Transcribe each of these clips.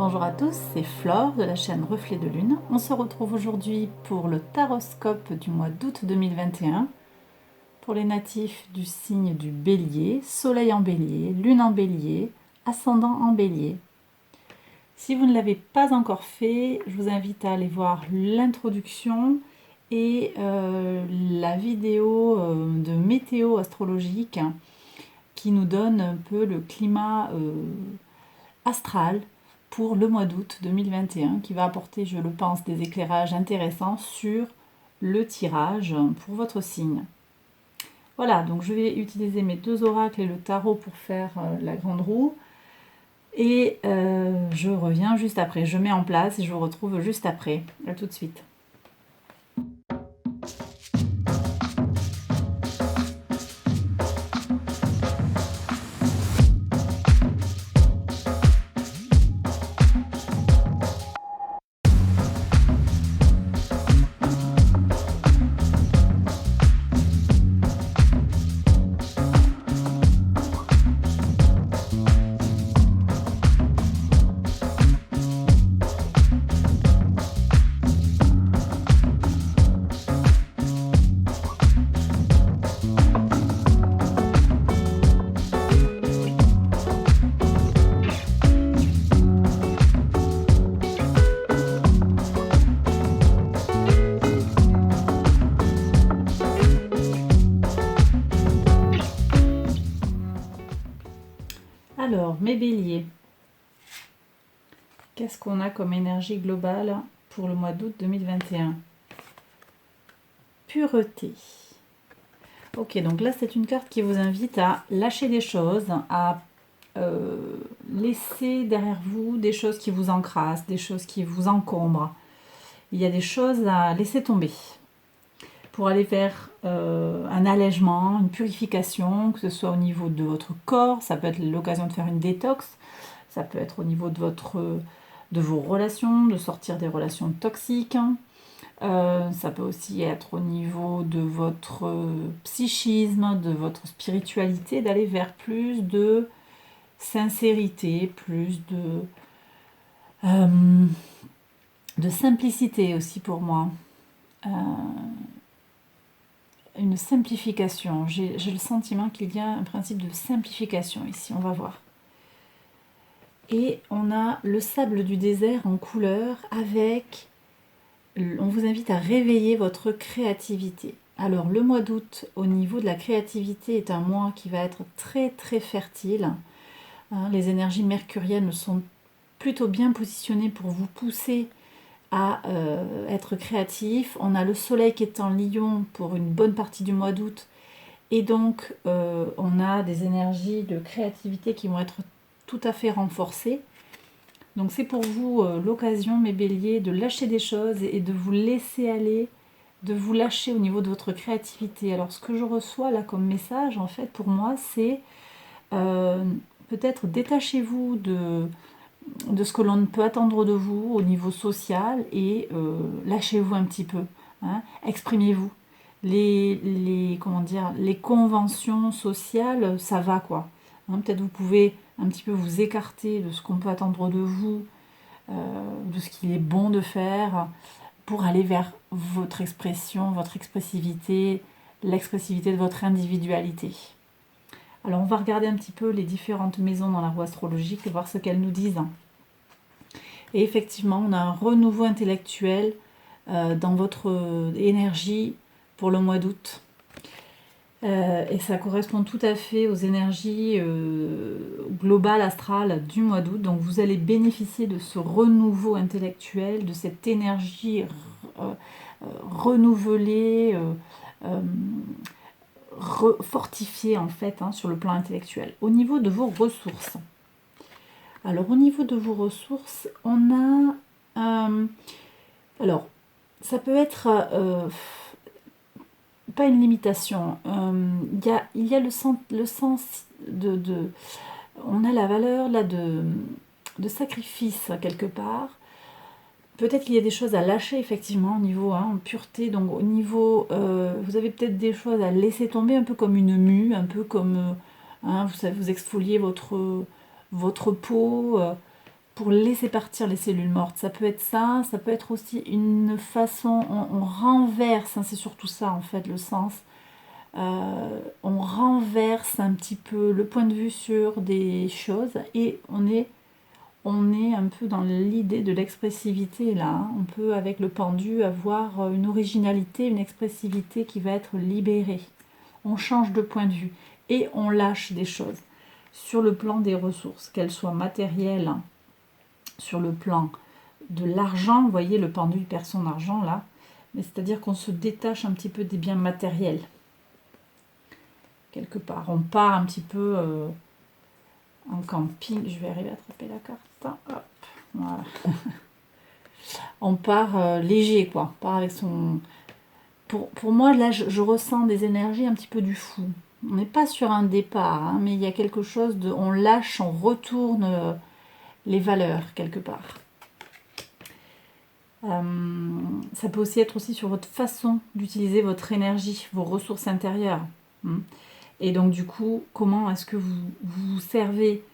Bonjour à tous, c'est Flore de la chaîne Reflet de Lune. On se retrouve aujourd'hui pour le taroscope du mois d'août 2021 pour les natifs du signe du Bélier, Soleil en Bélier, Lune en Bélier, Ascendant en Bélier. Si vous ne l'avez pas encore fait, je vous invite à aller voir l'introduction et la vidéo de météo astrologique qui nous donne un peu le climat astral pour le mois d'août 2021 qui va apporter, je le pense, des éclairages intéressants sur le tirage pour votre signe. Voilà, donc je vais utiliser mes deux oracles et le tarot pour faire la grande roue. Et je reviens juste après. Je mets en place et je vous retrouve juste après. À tout de suite. Alors, mes béliers, qu'est-ce qu'on a comme énergie globale pour le mois d'août 2021? Pureté. Ok, donc là c'est une carte qui vous invite à lâcher des choses, à laisser derrière vous des choses qui vous encrassent, des choses qui vous encombrent. Il y a des choses à laisser tomber pour aller vers un allègement, une purification, que ce soit au niveau de votre corps, ça peut être l'occasion de faire une détox, ça peut être au niveau de vos relations, de sortir des relations toxiques. Ça peut aussi être au niveau de votre psychisme, de votre spiritualité, d'aller vers plus de sincérité, plus de simplicité aussi pour moi. Une simplification. J'ai le sentiment qu'il y a un principe de simplification ici, on va voir. Et on a le sable du désert en couleur avec... On vous invite à réveiller votre créativité. Alors le mois d'août au niveau de la créativité est un mois qui va être très très fertile. Les énergies mercuriennes sont plutôt bien positionnées pour vous pousser à être créatif. On a le soleil qui est en Lion pour une bonne partie du mois d'août. Et donc on a des énergies de créativité qui vont être tout à fait renforcées. Donc c'est pour vous l'occasion, mes béliers, de lâcher des choses et de vous laisser aller, de vous lâcher au niveau de votre créativité. Alors ce que je reçois là comme message, en fait, pour moi, c'est peut-être détachez-vous de ce que l'on peut attendre de vous au niveau social et lâchez-vous un petit peu. Exprimez-vous. Comment dire, les conventions sociales, ça va quoi. Peut-être vous pouvez un petit peu vous écarter de ce qu'on peut attendre de vous, de ce qu'il est bon de faire, pour aller vers votre expression, votre expressivité, l'expressivité de votre individualité. Alors on va regarder un petit peu les différentes maisons dans la roue astrologique et voir ce qu'elles nous disent. Et effectivement, on a un renouveau intellectuel dans votre énergie pour le mois d'août. Et ça correspond tout à fait aux énergies globales astrales du mois d'août. Donc vous allez bénéficier de ce renouveau intellectuel, de cette énergie renouvelée, fortifiée en fait sur le plan intellectuel. Au niveau de vos ressources. Alors au niveau de vos ressources, on a... alors, ça peut être... pas une limitation. Il y a le sens de... On a la valeur là de sacrifice quelque part. Peut-être qu'il y a des choses à lâcher effectivement au niveau pureté. Donc au niveau... vous avez peut-être des choses à laisser tomber, un peu comme une mue, un peu comme... vous savez, vous exfoliez votre peau... pour laisser partir les cellules mortes. Ça peut être ça, ça peut être aussi une façon, on renverse, hein, c'est surtout ça en fait le sens, on renverse un petit peu le point de vue sur des choses et on est un peu dans l'idée de l'expressivité là, hein. On peut avec le pendu avoir une originalité, une expressivité qui va être libérée. On change de point de vue et on lâche des choses. Sur le plan des ressources, qu'elles soient matérielles, sur le plan de l'argent, vous voyez le pendu perd son argent là, mais c'est-à-dire qu'on se détache un petit peu des biens matériels. Quelque part, on part un petit peu en camping. Je vais arriver à attraper la carte. Hop, voilà. On part léger, quoi. On part avec son... Pour moi, là, je ressens des énergies un petit peu du fou. On n'est pas sur un départ, hein, mais il y a quelque chose de... On lâche, on retourne les valeurs, quelque part. Ça peut aussi être aussi sur votre façon d'utiliser votre énergie, vos ressources intérieures. Et donc, du coup, comment est-ce que vous vous servez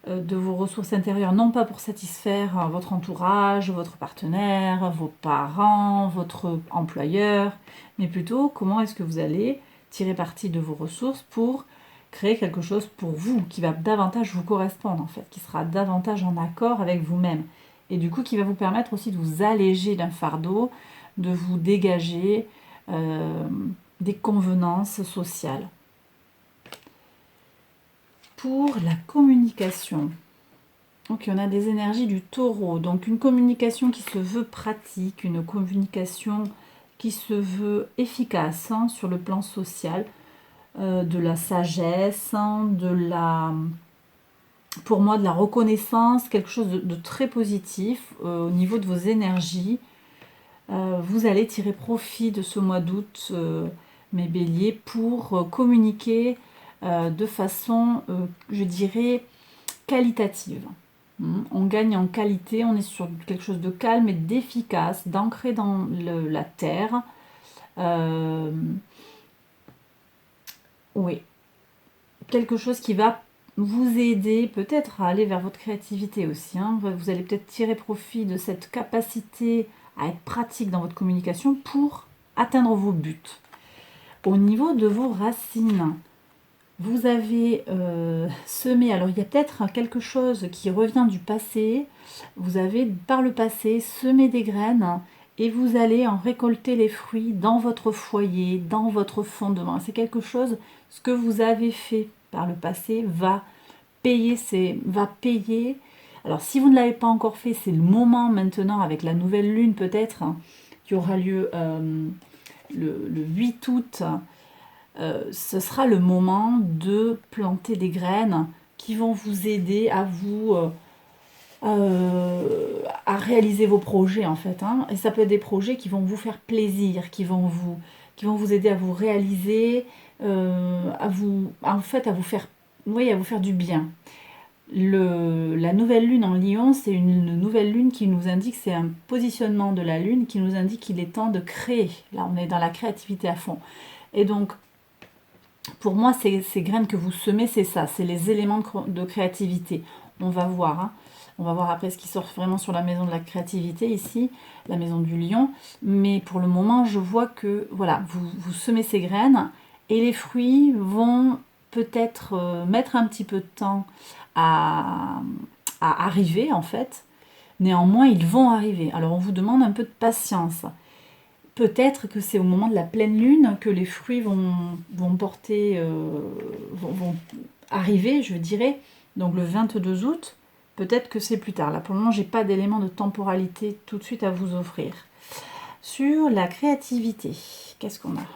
de vos ressources intérieures, non pas pour satisfaire votre entourage, votre partenaire, vos parents, votre employeur, mais plutôt comment est-ce que vous allez tirer parti de vos ressources pour créer quelque chose pour vous, qui va davantage vous correspondre en fait, qui sera davantage en accord avec vous-même. Et du coup, qui va vous permettre aussi de vous alléger d'un fardeau, de vous dégager des convenances sociales. Pour la communication, donc on a des énergies du taureau, donc une communication qui se veut pratique, une communication qui se veut efficace hein, sur le plan social, de la sagesse, hein, pour moi de la reconnaissance, quelque chose de très positif au niveau de vos énergies. Vous allez tirer profit de ce mois d'août, mes béliers, pour communiquer de façon, je dirais, qualitative. On gagne en qualité, on est sur quelque chose de calme et d'efficace, d'ancré dans la terre. Oui, quelque chose qui va vous aider peut-être à aller vers votre créativité aussi. Hein. Vous allez peut-être tirer profit de cette capacité à être pratique dans votre communication pour atteindre vos buts. Au niveau de vos racines, vous avez semé, alors il y a peut-être quelque chose qui revient du passé, vous avez par le passé semé des graines et vous allez en récolter les fruits dans votre foyer, dans votre fondement. C'est quelque chose, ce que vous avez fait par le passé va payer. Alors si vous ne l'avez pas encore fait, c'est le moment maintenant avec la nouvelle lune peut-être, hein, qui aura lieu le 8 août. Ce sera le moment de planter des graines qui vont vous aider à vous à réaliser vos projets en fait. Hein. Et ça peut être des projets qui vont vous faire plaisir, qui vont vous aider à vous réaliser, à vous faire, oui, à vous faire du bien. La nouvelle lune en Lion, c'est une nouvelle lune qui nous indique, c'est un positionnement de la lune qui nous indique qu'il est temps de créer. Là, on est dans la créativité à fond. Et donc, pour moi, ces graines que vous semez, c'est ça, c'est les éléments de créativité. On va voir, hein. On va voir après ce qui sort vraiment sur la maison de la créativité ici, la maison du lion. Mais pour le moment, je vois que voilà, vous semez ces graines et les fruits vont peut-être mettre un petit peu de temps à arriver en fait. Néanmoins, ils vont arriver. Alors on vous demande un peu de patience. Peut-être que c'est au moment de la pleine lune que les fruits vont porter, vont arriver, je dirais. Donc le 22 août, peut-être que c'est plus tard. Là, pour le moment, je n'ai pas d'élément de temporalité tout de suite à vous offrir. Sur la créativité, qu'est-ce qu'on a ?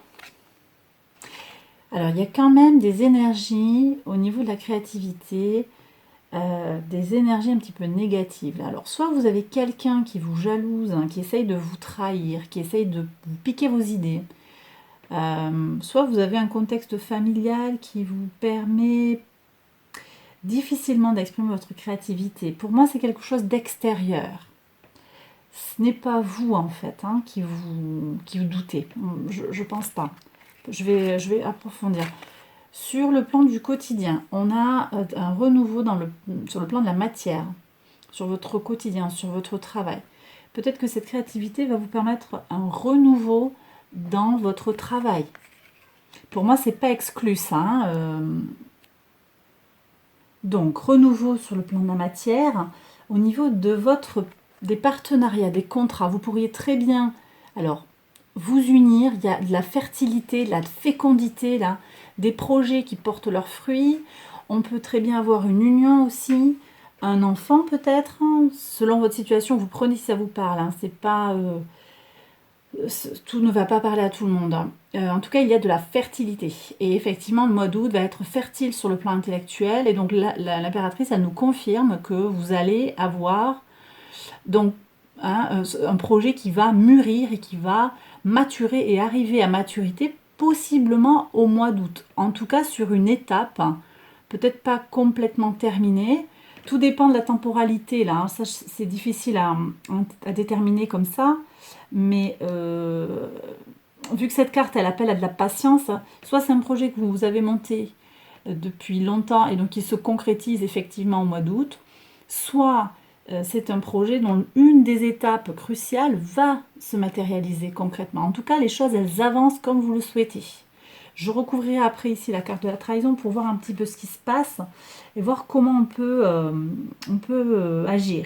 Alors, il y a quand même des énergies au niveau de la créativité, des énergies un petit peu négatives. Alors, soit vous avez quelqu'un qui vous jalouse, hein, qui essaye de vous trahir, qui essaye de vous piquer vos idées. Soit vous avez un contexte familial qui vous permet difficilement d'exprimer votre créativité. Pour moi, c'est quelque chose d'extérieur. Ce n'est pas vous, en fait, hein, qui vous doutez. Je pense pas. Je vais approfondir. Sur le plan du quotidien, on a un renouveau sur le plan de la matière. sur votre quotidien, sur votre travail. Peut-être que cette créativité va vous permettre un renouveau dans votre travail. Pour moi, c'est pas exclu ça, hein. Donc, renouveau sur le plan de la matière. Au niveau de des partenariats, des contrats, vous pourriez très bien, alors, vous unir. Il y a de la fertilité, de la fécondité, là, des projets qui portent leurs fruits. On peut très bien avoir une union aussi, un enfant peut-être, hein. Selon votre situation, vous prenez si ça vous parle, hein. C'est pas... tout ne va pas parler à tout le monde, hein. En tout cas, il y a de la fertilité. Et effectivement, le mois d'août va être fertile sur le plan intellectuel. Et donc, l'impératrice, elle nous confirme que vous allez avoir donc, hein, un projet qui va mûrir et qui va maturer et arriver à maturité, possiblement au mois d'août. En tout cas, sur une étape, hein, peut-être pas complètement terminée. Tout dépend de la temporalité, là, hein. Ça, c'est difficile à déterminer comme ça. Mais vu que cette carte, elle appelle à de la patience, soit c'est un projet que vous avez monté depuis longtemps et donc qui se concrétise effectivement au mois d'août, soit c'est un projet dont une des étapes cruciales va se matérialiser concrètement. En tout cas, les choses, elles avancent comme vous le souhaitez. Je recouvrirai après ici la carte de la trahison pour voir un petit peu ce qui se passe et voir comment on peut agir.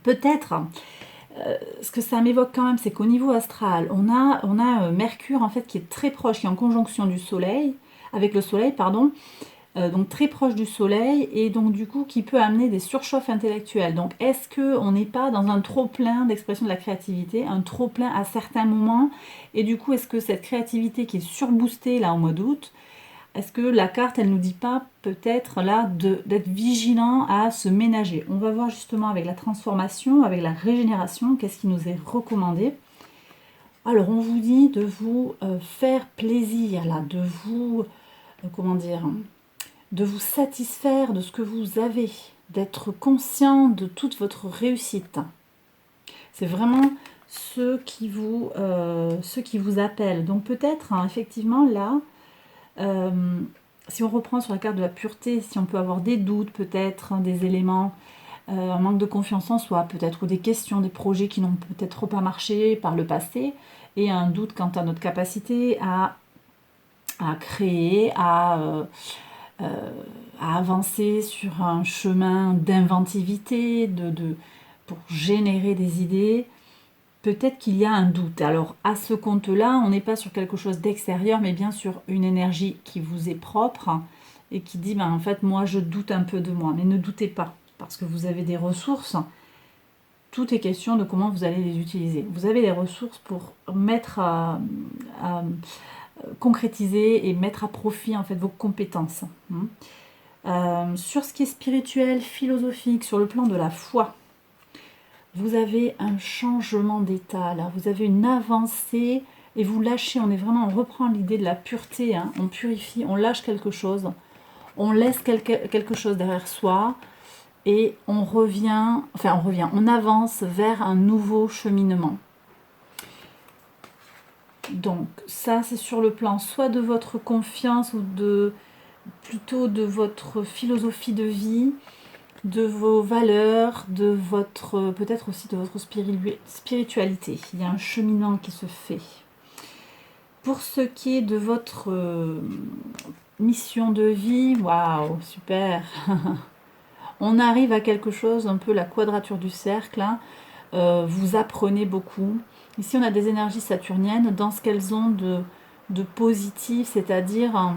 Peut-être ce que ça m'évoque quand même, c'est qu'au niveau astral, on a Mercure en fait qui est très proche, qui est en conjonction du Soleil, avec le Soleil, pardon, donc très proche du Soleil, et donc du coup qui peut amener des surchauffes intellectuelles. Donc est-ce qu'on n'est pas dans un trop-plein d'expression de la créativité, un trop-plein à certains moments, et du coup est-ce que cette créativité qui est surboostée là au mois d'août, est-ce que la carte, elle ne nous dit pas peut-être là d'être vigilant à se ménager? On va voir justement avec la transformation, avec la régénération, qu'est-ce qui nous est recommandé. Alors, on vous dit de vous faire plaisir, là, de vous, comment dire, de vous satisfaire de ce que vous avez, d'être conscient de toute votre réussite. C'est vraiment ce qui vous appelle. Donc peut-être, hein, effectivement, là, si on reprend sur la carte de la pureté, si on peut avoir des doutes peut-être, hein, des éléments, un manque de confiance en soi peut-être, ou des questions, des projets qui n'ont peut-être pas marché par le passé, et un doute quant à notre capacité à créer, à avancer sur un chemin d'inventivité, pour générer des idées. Peut-être qu'il y a un doute. Alors, à ce compte-là, on n'est pas sur quelque chose d'extérieur, mais bien sur une énergie qui vous est propre et qui dit, ben, en fait, moi, je doute un peu de moi. Mais ne doutez pas, parce que vous avez des ressources. Tout est question de comment vous allez les utiliser. Vous avez les ressources pour mettre à concrétiser et mettre à profit, en fait, vos compétences. Sur ce qui est spirituel, philosophique, sur le plan de la foi, vous avez un changement d'état, là, vous avez une avancée et vous lâchez, on reprend l'idée de la pureté, hein, on purifie, on lâche quelque chose, on laisse quelque chose derrière soi et on avance vers un nouveau cheminement. Donc ça c'est sur le plan soit de votre confiance ou plutôt de votre philosophie de vie, de vos valeurs, de votre peut-être aussi de votre spiritualité. Il y a un cheminement qui se fait. Pour ce qui est de votre mission de vie, waouh, super. On arrive à quelque chose, un peu la quadrature du cercle, hein. Vous apprenez beaucoup. Ici, on a des énergies saturniennes dans ce qu'elles ont de positif, c'est-à-dire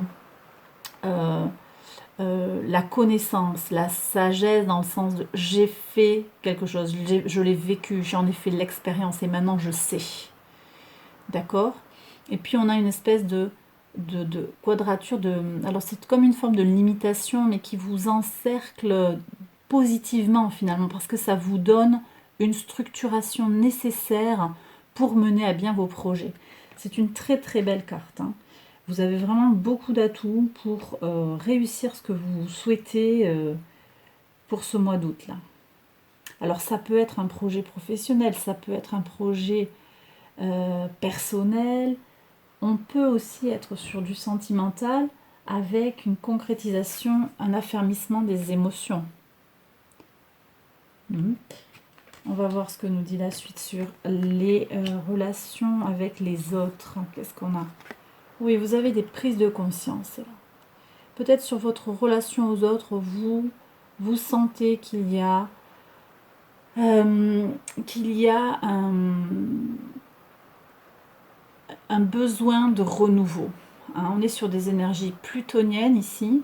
la connaissance, la sagesse dans le sens de j'ai fait quelque chose, je l'ai vécu, j'en ai fait l'expérience et maintenant je sais. D'accord? Et puis on a une espèce de quadrature, alors c'est comme une forme de limitation, mais qui vous encercle positivement finalement, parce que ça vous donne une structuration nécessaire pour mener à bien vos projets. C'est une très très belle carte, hein. Vous avez vraiment beaucoup d'atouts pour réussir ce que vous souhaitez pour ce mois d'août là. Alors ça peut être un projet professionnel, ça peut être un projet personnel. On peut aussi être sur du sentimental avec une concrétisation, un affermissement des émotions. On va voir ce que nous dit la suite sur les relations avec les autres. Qu'est-ce qu'on a? Oui, vous avez des prises de conscience. Peut-être sur votre relation aux autres, vous sentez qu'il y a, un besoin de renouveau. Hein, on est sur des énergies plutoniennes ici.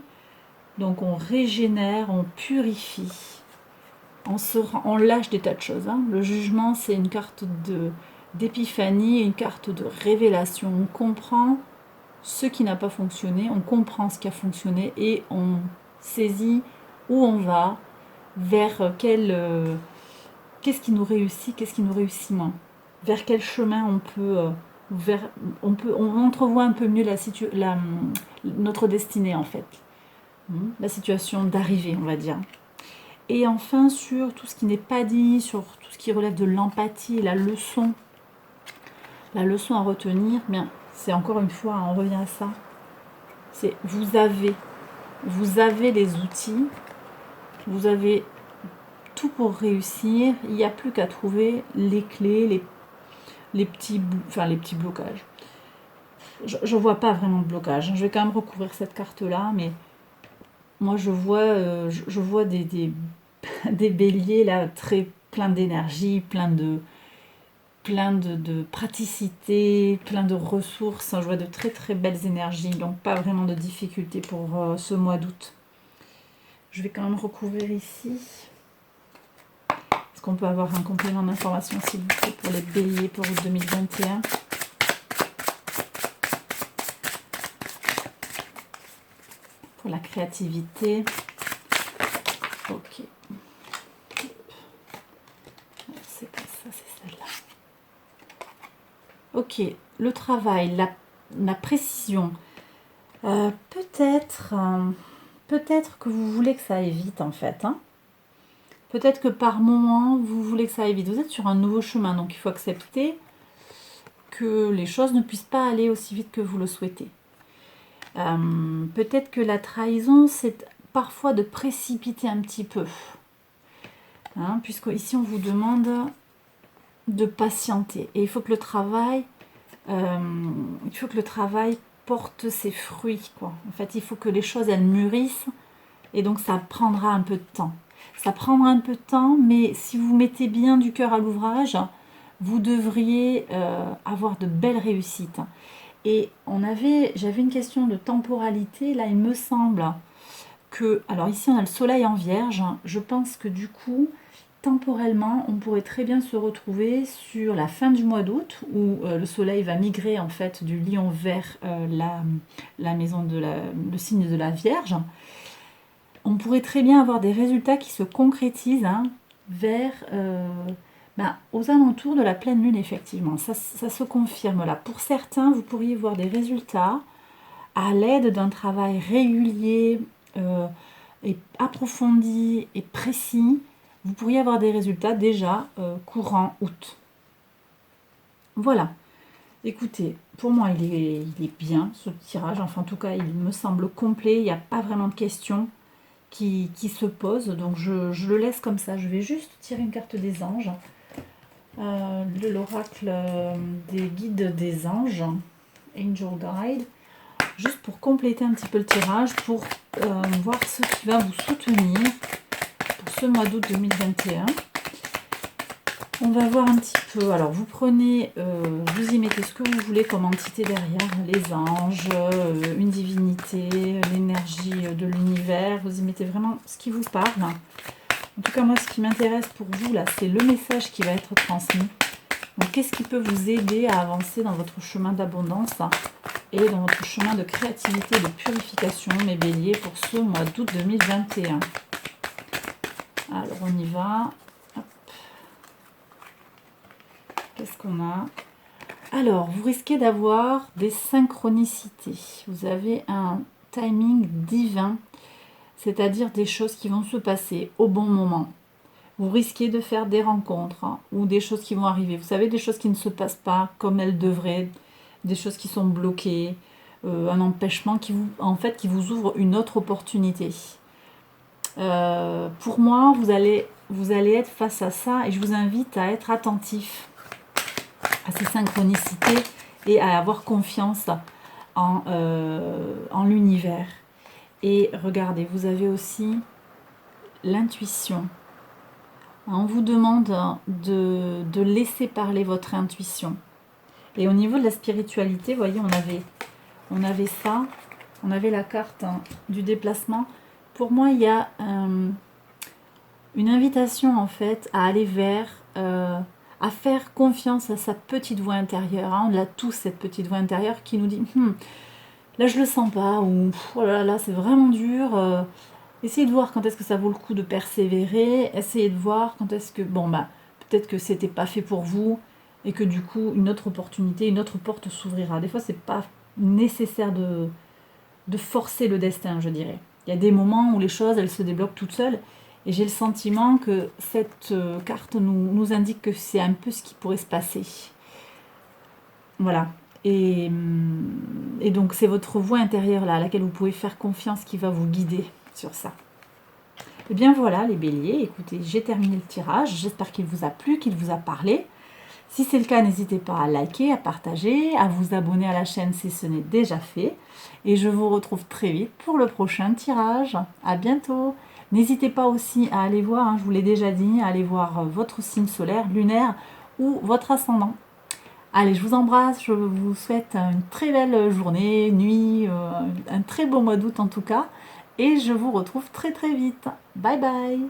Donc on régénère, on purifie. On lâche des tas de choses. Hein. Le jugement, c'est une carte d'épiphanie, une carte de révélation. On comprend ce qui n'a pas fonctionné, on comprend ce qui a fonctionné et on saisit où on va, vers qu'est-ce qui nous réussit, qu'est-ce qui nous réussit moins, vers quel chemin on peut, on entrevoit un peu mieux notre destinée en fait, la situation d'arrivée, on va dire. Et enfin, sur tout ce qui n'est pas dit, sur tout ce qui relève de l'empathie, la leçon à retenir, bien, c'est encore une fois, on revient à ça, c'est vous avez les outils, vous avez tout pour réussir, il n'y a plus qu'à trouver les clés, les petits blocages. Je vois pas vraiment de blocage, je vais quand même recouvrir cette carte-là, mais moi je vois des béliers là, très plein d'énergie, plein de praticité, plein de ressources. Je vois de très très belles énergies, donc pas vraiment de difficultés pour ce mois d'août. Je vais quand même recouvrir ici. Est-ce qu'on peut avoir un complément d'information s'il vous plaît pour les béliers pour août 2021 ? Pour la créativité. Ok. C'est pas ça, c'est celle-là. Ok, le travail, la précision. Peut-être que vous voulez que ça aille vite en fait. Hein. Peut-être que par moment, vous voulez que ça aille vite. Vous êtes sur un nouveau chemin, donc il faut accepter que les choses ne puissent pas aller aussi vite que vous le souhaitez. Peut-être que la trahison, c'est parfois de précipiter un petit peu. Hein, puisque ici, on vous demande de patienter. Et il faut que le travail, porte ses fruits. Quoi. En fait, il faut que les choses, elles mûrissent. Et donc, ça prendra un peu de temps. Ça prendra un peu de temps, mais si vous mettez bien du cœur à l'ouvrage, vous devriez avoir de belles réussites. Et j'avais une question de temporalité. Là, il me semble que... Alors ici, on a le soleil en vierge. Je pense que du coup, temporellement, on pourrait très bien se retrouver sur la fin du mois d'août où le soleil va migrer en fait du lion vers la maison le signe de la Vierge. On pourrait très bien avoir des résultats qui se concrétisent vers aux alentours de la pleine lune, effectivement. Ça se confirme là. Pour certains, vous pourriez voir des résultats à l'aide d'un travail régulier et approfondi et précis. Vous pourriez avoir des résultats déjà courant août. Voilà. Écoutez, pour moi, il est bien ce tirage. Enfin, en tout cas, il me semble complet. Il n'y a pas vraiment de questions qui se posent. Donc, je le laisse comme ça. Je vais juste tirer une carte des anges. L'oracle des guides des anges. Angel Guide. Juste pour compléter un petit peu le tirage, pour voir ce qui va vous soutenir pour ce mois d'août 2021. On va voir un petit peu. Alors, vous prenez, vous y mettez ce que vous voulez comme entité derrière, les anges, une divinité, l'énergie de l'univers. Vous y mettez vraiment ce qui vous parle. En tout cas, moi, ce qui m'intéresse pour vous, là, c'est le message qui va être transmis. Donc, qu'est-ce qui peut vous aider à avancer dans votre chemin d'abondance et dans votre chemin de créativité et de purification, mes béliers, pour ce mois d'août 2021. Alors, on y va. Hop. Qu'est-ce qu'on a? Alors, vous risquez d'avoir des synchronicités. Vous avez un timing divin, c'est-à-dire des choses qui vont se passer au bon moment. Vous risquez de faire des rencontres ou des choses qui vont arriver. Vous savez, des choses qui ne se passent pas comme elles devraient, des choses qui sont bloquées, un empêchement qui vous ouvre une autre opportunité. Pour moi, vous vous allez être face à ça et je vous invite à être attentif à ces synchronicités et à avoir confiance en l'univers. Et regardez, vous avez aussi l'intuition. On vous demande de laisser parler votre intuition. Et au niveau de la spiritualité, vous voyez, on avait ça, on avait la carte du déplacement. Pour moi, il y a une invitation en fait à aller vers, à faire confiance à sa petite voix intérieure. On a tous cette petite voix intérieure qui nous dit là je le sens pas, ou oh là là c'est vraiment dur. Essayez de voir quand est-ce que ça vaut le coup de persévérer. Essayez de voir quand est-ce que peut-être que c'était pas fait pour vous et que du coup une autre opportunité, une autre porte s'ouvrira. Des fois c'est pas nécessaire de forcer le destin, je dirais. Il y a des moments où les choses elles se débloquent toutes seules. Et j'ai le sentiment que cette carte nous indique que c'est un peu ce qui pourrait se passer. Voilà. Et donc c'est votre voix intérieure là, à laquelle vous pouvez faire confiance qui va vous guider sur ça. Et bien voilà les béliers, écoutez, j'ai terminé le tirage. J'espère qu'il vous a plu, qu'il vous a parlé. Si c'est le cas, n'hésitez pas à liker, à partager, à vous abonner à la chaîne si ce n'est déjà fait. Et je vous retrouve très vite pour le prochain tirage. À bientôt. N'hésitez pas aussi à aller voir, je vous l'ai déjà dit, à aller voir votre signe solaire, lunaire ou votre ascendant. Allez, je vous embrasse, je vous souhaite une très belle journée, nuit, un très beau mois d'août en tout cas. Et je vous retrouve très très vite. Bye bye.